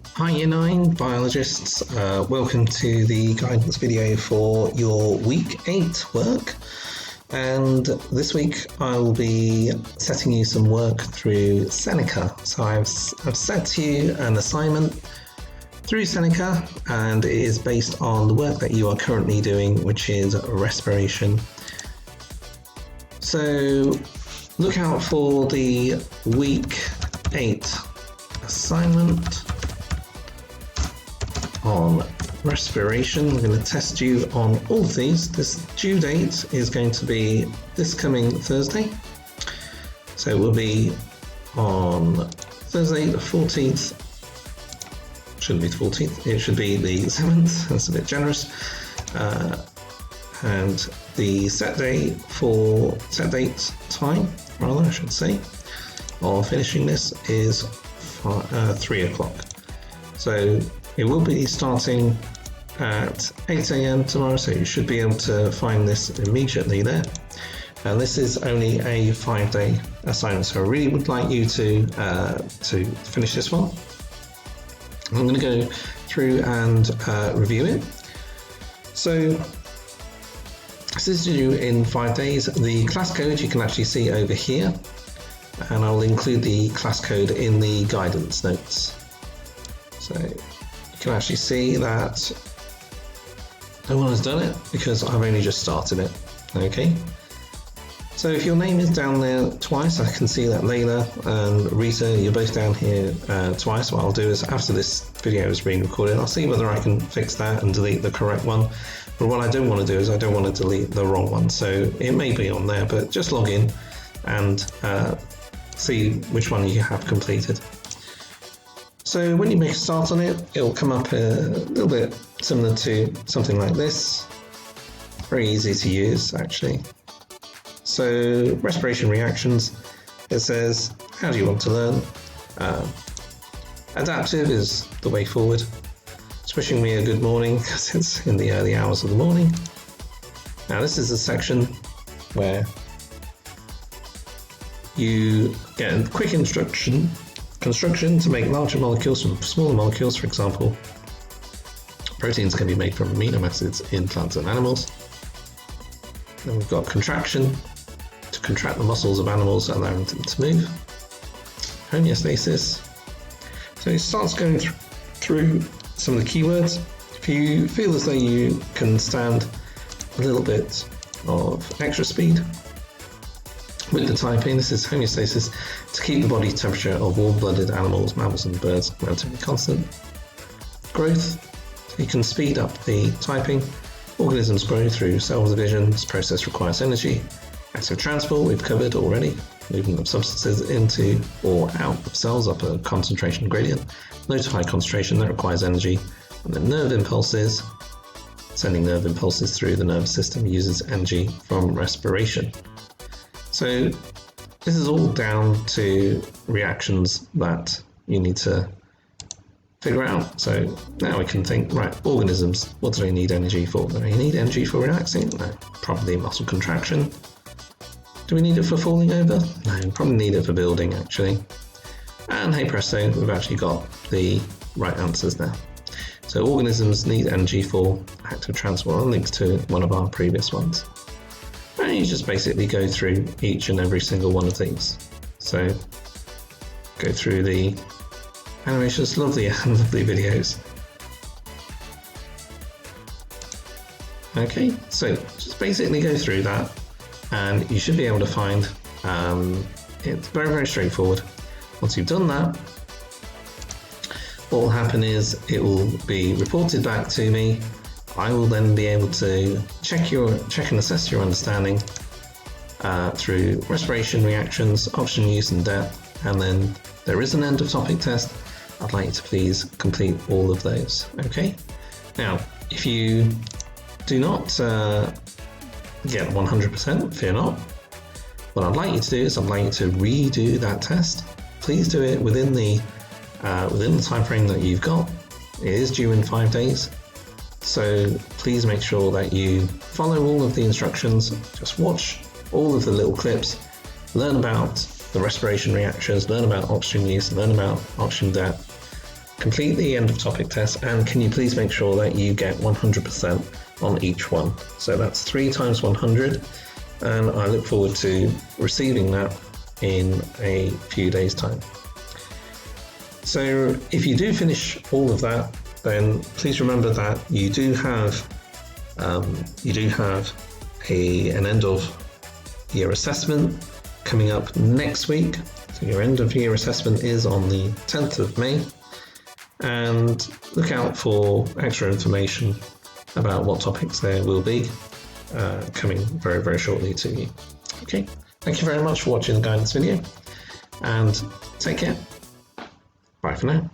Hi Year 9 biologists, welcome to the guidance video for your week 8 work, and this week I will be setting you some work through Seneca. So I've set you an assignment through Seneca, and it is based on the work that you are currently doing, which is respiration. So look out for the week 8 assignment on respiration. We're going to test you on all of these. This due date is going to be this coming Thursday. So it will be on Thursday the 14th. Shouldn't be the 14th, it should be the 7th. That's a bit generous. And the set date time, I should say, of finishing this is 3 o'clock. So it will be starting at 8 AM tomorrow, so you should be able to find this immediately there. And this is only a 5-day assignment, so I really would like you to finish this one. I'm going to go through and review it. So this is due in 5 days. The class code you can actually see over here, and I'll include the class code in the guidance notes. So you can actually see that no one has done it because I've only just started it. Okay. So if your name is down there twice, I can see that Layla and Rita, you're both down here twice. What I'll do is, after this video is being recorded, I'll see whether I can fix that and delete the correct one. But what I don't want to do is I don't want to delete the wrong one. So it may be on there, but just log in and see which one you have completed. So when you make a start on it, it'll come up a little bit similar to something like this. Very easy to use, actually. So respiration reactions, it says, how do you want to learn? Adaptive is the way forward. It's wishing me a good morning because it's in the early hours of the morning. Now this is a section where you get a quick construction to make larger molecules from smaller molecules. For example, proteins can be made from amino acids in plants and animals. Then we've got contraction to contract the muscles of animals, allowing them to move. Homeostasis. So it starts going through some of the keywords. If you feel as though you can stand a little bit of extra speed with the typing, this is homeostasis, to keep the body temperature of warm-blooded animals, mammals and birds relatively constant. Growth, so you can speed up the typing. Organisms grow through cell division. This process requires energy. Active transport, we've covered already. Movement of substances into or out of cells up a concentration gradient. Low to high concentration, that requires energy. And then nerve impulses, sending nerve impulses through the nervous system uses energy from respiration. So this is all down to reactions that you need to figure out. So now we can think, right, organisms, what do they need energy for? Do they need energy for relaxing? No, probably muscle contraction. Do we need it for falling over? No, probably need it for building, actually. And hey presto, we've actually got the right answers now. So organisms need energy for active transport, links to one of our previous ones. And you just basically go through each and every single one of these. So go through the animations, lovely videos. Okay, so just basically go through that and you should be able to find, it's very, very straightforward. Once you've done that, what will happen is it will be reported back to me. I will then be able to check and assess your understanding through respiration reactions, oxygen use and depth, and then there is an end of topic test. I'd like you to please complete all of those, okay? Now, if you do not get 100%, fear not. What I'd like you to do is I'd like you to redo that test. Please do it within the time frame that you've got. It is due in 5 days. So please make sure that you follow all of the instructions, just watch all of the little clips, learn about the respiration reactions, learn about oxygen use, learn about oxygen depth, complete the end of topic test, and can you please make sure that you get 100% on each one. So that's 3 times 100, and I look forward to receiving that in a few days' time. So if you do finish all of that, then please remember that you do have an end of year assessment coming up next week. So your end of year assessment is on the 10th of May, and look out for extra information about what topics there will be coming very, very shortly to you. Okay, thank you very much for watching the guidance video, and take care. Bye for now.